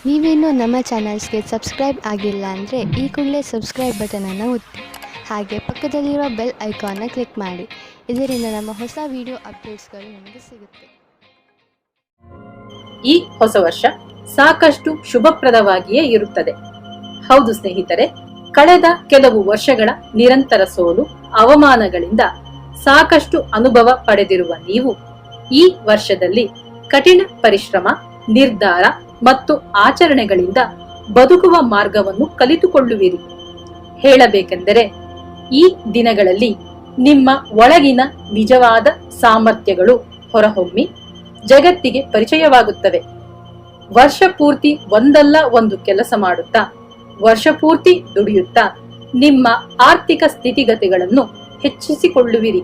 ನೀವೇನೂ ನಮ್ಮ ಚಾನಲ್ಸ್ಗೆ ಸಬ್ಸ್ಕ್ರೈಬ್ ಆಗಿಲ್ಲ ಅಂದರೆ ಈ ಕೂಡಲೇ ಸಬ್ಸ್ಕ್ರೈಬ್ ಬಟನನ್ನು ಒತ್ತಿ, ಹಾಗೆ ಪಕ್ಕದಲ್ಲಿರುವ ಬೆಲ್ ಐಕಾನ್ನ ಕ್ಲಿಕ್ ಮಾಡಿ. ಇದರಿಂದ ನಮ್ಮ ಹೊಸ ವಿಡಿಯೋ ಅಪ್ಡೇಟ್ಸ್ಗಳು ನಿಮಗೆ ಸಿಗುತ್ತೆ. ಈ ಹೊಸ ವರ್ಷ ಸಾಕಷ್ಟು ಶುಭಪ್ರದವಾಗಿಯೇ ಇರುತ್ತದೆ. ಹೌದು ಸ್ನೇಹಿತರೆ, ಕಳೆದ ಕೆಲವು ವರ್ಷಗಳ ನಿರಂತರ ಸೋಲು ಅವಮಾನಗಳಿಂದ ಸಾಕಷ್ಟು ಅನುಭವ ಪಡೆದಿರುವ ನೀವು ಈ ವರ್ಷದಲ್ಲಿ ಕಠಿಣ ಪರಿಶ್ರಮ, ನಿರ್ಧಾರ ಮತ್ತು ಆಚರಣೆಗಳಿಂದ ಬದುಕುವ ಮಾರ್ಗವನ್ನು ಕಲಿತುಕೊಳ್ಳುವಿರಿ. ಹೇಳಬೇಕೆಂದರೆ ಈ ದಿನಗಳಲ್ಲಿ ನಿಮ್ಮ ಒಳಗಿನ ನಿಜವಾದ ಸಾಮರ್ಥ್ಯಗಳು ಹೊರಹೊಮ್ಮಿ ಜಗತ್ತಿಗೆ ಪರಿಚಯವಾಗುತ್ತವೆ. ವರ್ಷ ಪೂರ್ತಿ ಒಂದಲ್ಲ ಒಂದು ಕೆಲಸ ಮಾಡುತ್ತಾ, ವರ್ಷ ಪೂರ್ತಿ ದುಡಿಯುತ್ತಾ ನಿಮ್ಮ ಆರ್ಥಿಕ ಸ್ಥಿತಿಗತಿಗಳನ್ನು ಹೆಚ್ಚಿಸಿಕೊಳ್ಳುವಿರಿ.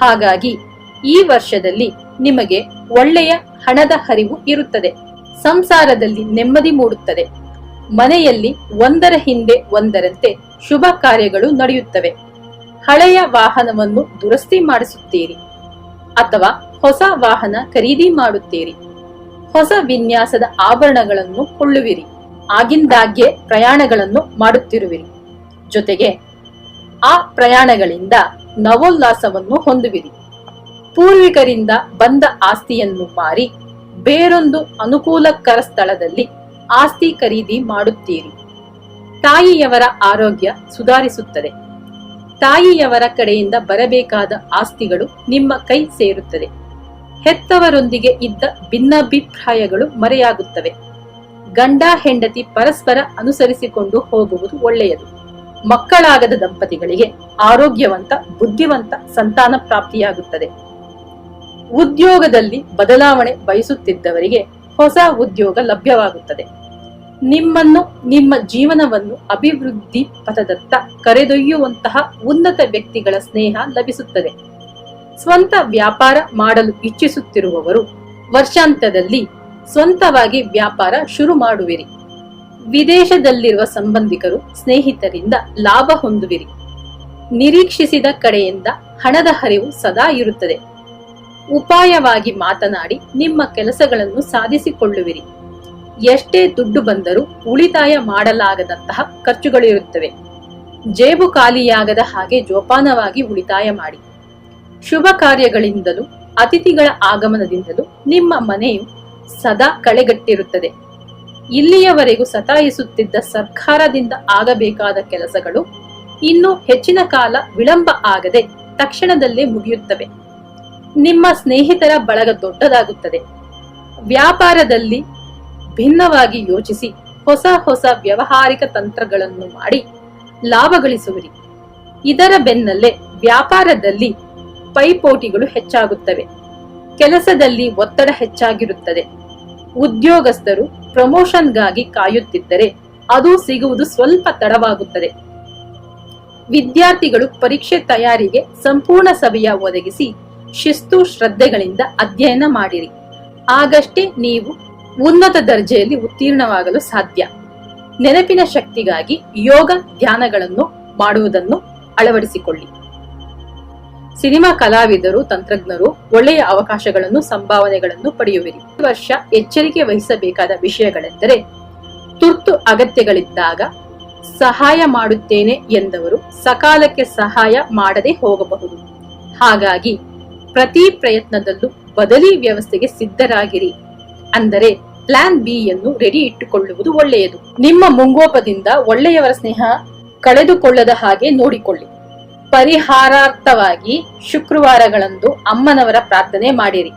ಹಾಗಾಗಿ ಈ ವರ್ಷದಲ್ಲಿ ನಿಮಗೆ ಒಳ್ಳೆಯ ಹಣದ ಹರಿವು ಇರುತ್ತದೆ. ಸಂಸಾರದಲ್ಲಿ ನೆಮ್ಮದಿ ಮೂಡುತ್ತದೆ. ಮನೆಯಲ್ಲಿ ಒಂದರ ಹಿಂದೆ ಒಂದರಂತೆ ಶುಭ ಕಾರ್ಯಗಳು ನಡೆಯುತ್ತವೆ. ಹಳೆಯ ವಾಹನವನ್ನು ದುರಸ್ತಿ ಮಾಡಿಸುತ್ತೀರಿ ಅಥವಾ ಹೊಸ ವಾಹನ ಖರೀದಿ ಮಾಡುತ್ತೀರಿ. ಹೊಸ ವಿನ್ಯಾಸದ ಆಭರಣಗಳನ್ನು ಕೊಳ್ಳುವಿರಿ. ಆಗಿಂದಾಗ್ಗೆ ಪ್ರಯಾಣಗಳನ್ನು ಮಾಡುತ್ತಿರುವಿರಿ. ಜೊತೆಗೆ ಆ ಪ್ರಯಾಣಗಳಿಂದ ನವೋಲ್ಲಾಸವನ್ನು ಹೊಂದುವಿರಿ. ಪೂರ್ವಿಕರಿಂದ ಬಂದ ಆಸ್ತಿಯನ್ನು ಮಾರಿ ಬೇರೊಂದು ಅನುಕೂಲಕರ ಸ್ಥಳದಲ್ಲಿ ಆಸ್ತಿ ಖರೀದಿ ಮಾಡುತ್ತೀರಿ. ತಾಯಿಯವರ ಆರೋಗ್ಯ ಸುಧಾರಿಸುತ್ತದೆ. ತಾಯಿಯವರ ಕಡೆಯಿಂದ ಬರಬೇಕಾದ ಆಸ್ತಿಗಳು ನಿಮ್ಮ ಕೈ ಸೇರುತ್ತದೆ. ಹೆತ್ತವರೊಂದಿಗೆ ಇದ್ದ ಭಿನ್ನಾಭಿಪ್ರಾಯಗಳು ಮರೆಯಾಗುತ್ತವೆ. ಗಂಡ ಹೆಂಡತಿ ಪರಸ್ಪರ ಅನುಸರಿಸಿಕೊಂಡು ಹೋಗುವುದು ಒಳ್ಳೆಯದು. ಮಕ್ಕಳಾಗದ ದಂಪತಿಗಳಿಗೆ ಆರೋಗ್ಯವಂತ, ಬುದ್ಧಿವಂತ ಸಂತಾನ ಪ್ರಾಪ್ತಿಯಾಗುತ್ತದೆ. ಉದ್ಯೋಗದಲ್ಲಿ ಬದಲಾವಣೆ ಬಯಸುತ್ತಿದ್ದವರಿಗೆ ಹೊಸ ಉದ್ಯೋಗ ಲಭ್ಯವಾಗುತ್ತದೆ. ನಿಮ್ಮನ್ನು, ನಿಮ್ಮ ಜೀವನವನ್ನು ಅಭಿವೃದ್ಧಿ ಪಥದತ್ತ ಕರೆದೊಯ್ಯುವಂತಹ ಉನ್ನತ ವ್ಯಕ್ತಿಗಳ ಸ್ನೇಹ ಲಭಿಸುತ್ತದೆ. ಸ್ವಂತ ವ್ಯಾಪಾರ ಮಾಡಲು ಇಚ್ಛಿಸುತ್ತಿರುವವರು ವರ್ಷಾಂತ್ಯದಲ್ಲಿ ಸ್ವಂತವಾಗಿ ವ್ಯಾಪಾರ ಶುರು ಮಾಡುವಿರಿ. ವಿದೇಶದಲ್ಲಿರುವ ಸಂಬಂಧಿಕರು, ಸ್ನೇಹಿತರಿಂದ ಲಾಭ ಹೊಂದುವಿರಿ. ನಿರೀಕ್ಷಿಸಿದ ಕಡೆಯಿಂದ ಹಣದ ಹರಿವು ಸದಾ ಇರುತ್ತದೆ. ಉಪಾಯವಾಗಿ ಮಾತನಾಡಿ ನಿಮ್ಮ ಕೆಲಸಗಳನ್ನು ಸಾಧಿಸಿಕೊಳ್ಳುವಿರಿ. ಎಷ್ಟೇ ದುಡ್ಡು ಬಂದರೂ ಉಳಿತಾಯ ಮಾಡಲಾಗದಂತಹ ಖರ್ಚುಗಳಿರುತ್ತವೆ. ಜೇಬು ಖಾಲಿಯಾಗದ ಹಾಗೆ ಜೋಪಾನವಾಗಿ ಉಳಿತಾಯ ಮಾಡಿ. ಶುಭ ಕಾರ್ಯಗಳಿಂದಲೂ ಅತಿಥಿಗಳ ಆಗಮನದಿಂದಲೂ ನಿಮ್ಮ ಮನೆಯು ಸದಾ ಕಳೆಗಟ್ಟಿರುತ್ತದೆ. ಇಲ್ಲಿಯವರೆಗೂ ಸತಾಯಿಸುತ್ತಿದ್ದ ಸರ್ಕಾರದಿಂದ ಆಗಬೇಕಾದ ಕೆಲಸಗಳು ಇನ್ನೂ ಹೆಚ್ಚಿನ ಕಾಲ ವಿಳಂಬ ಆಗದೆ ತಕ್ಷಣದಲ್ಲೇ ಮುಗಿಯುತ್ತವೆ. ನಿಮ್ಮ ಸ್ನೇಹಿತರ ಬಳಗ ದೊಡ್ಡದಾಗುತ್ತದೆ. ವ್ಯಾಪಾರದಲ್ಲಿ ಭಿನ್ನವಾಗಿ ಯೋಚಿಸಿ ಹೊಸ ಹೊಸ ವ್ಯಾವಹಾರಿಕ ತಂತ್ರಗಳನ್ನು ಮಾಡಿ ಲಾಭ ಗಳಿಸುವಿರಿ. ಇದರ ಬೆನ್ನಲ್ಲೇ ವ್ಯಾಪಾರದಲ್ಲಿ ಪೈಪೋಟಿಗಳು ಹೆಚ್ಚಾಗುತ್ತವೆ. ಕೆಲಸದಲ್ಲಿ ಒತ್ತಡ ಹೆಚ್ಚಾಗಿರುತ್ತದೆ. ಉದ್ಯೋಗಸ್ಥರು ಪ್ರಮೋಷನ್ಗಾಗಿ ಕಾಯುತ್ತಿದ್ದರೆ ಅದು ಸಿಗುವುದು ಸ್ವಲ್ಪ ತಡವಾಗುತ್ತದೆ. ವಿದ್ಯಾರ್ಥಿಗಳು ಪರೀಕ್ಷೆ ತಯಾರಿಗೆ ಸಂಪೂರ್ಣ ಸಮಯ ಒದಗಿಸಿ ಶಿಸ್ತು ಶ್ರದ್ಧೆಗಳಿಂದ ಅಧ್ಯಯನ ಮಾಡಿರಿ. ಆಗಷ್ಟೇ ನೀವು ಉನ್ನತ ದರ್ಜೆಯಲ್ಲಿ ಉತ್ತೀರ್ಣವಾಗಲು ಸಾಧ್ಯ. ನೆನಪಿನ ಶಕ್ತಿಗಾಗಿ ಯೋಗ ಧ್ಯಾನಗಳನ್ನು ಮಾಡುವುದನ್ನು ಅಳವಡಿಸಿಕೊಳ್ಳಿ. ಸಿನಿಮಾ ಕಲಾವಿದರು, ತಂತ್ರಜ್ಞರು ಒಳ್ಳೆಯ ಅವಕಾಶಗಳನ್ನು, ಸಂಭಾವನೆಗಳನ್ನು ಪಡೆಯುವಿರಿ. ಈ ವರ್ಷ ಎಚ್ಚರಿಕೆ ವಹಿಸಬೇಕಾದ ವಿಷಯಗಳೆಂದರೆ, ತುರ್ತು ಅಗತ್ಯಗಳಿದ್ದಾಗ ಸಹಾಯ ಮಾಡುತ್ತೇನೆ ಎಂದವರು ಸಕಾಲಕ್ಕೆ ಸಹಾಯ ಮಾಡದೆ ಹೋಗಬಹುದು. ಹಾಗಾಗಿ ಪ್ರತಿ ಪ್ರಯತ್ನದಲ್ಲೂ ಬದಲಿ ವ್ಯವಸ್ಥೆಗೆ ಸಿದ್ಧರಾಗಿರಿ. ಅಂದರೆ ಪ್ಲಾನ್ ಬಿ ಯನ್ನು ರೆಡಿ ಇಟ್ಟುಕೊಳ್ಳುವುದು ಒಳ್ಳೆಯದು. ನಿಮ್ಮ ಮುಂಗೋಪದಿಂದ ಒಳ್ಳೆಯವರ ಸ್ನೇಹ ಕಳೆದುಕೊಳ್ಳದ ಹಾಗೆ ನೋಡಿಕೊಳ್ಳಿ. ಪರಿಹಾರಾರ್ಥವಾಗಿ ಶುಕ್ರವಾರಗಳಂದು ಅಮ್ಮನವರ ಪ್ರಾರ್ಥನೆ ಮಾಡಿರಿ.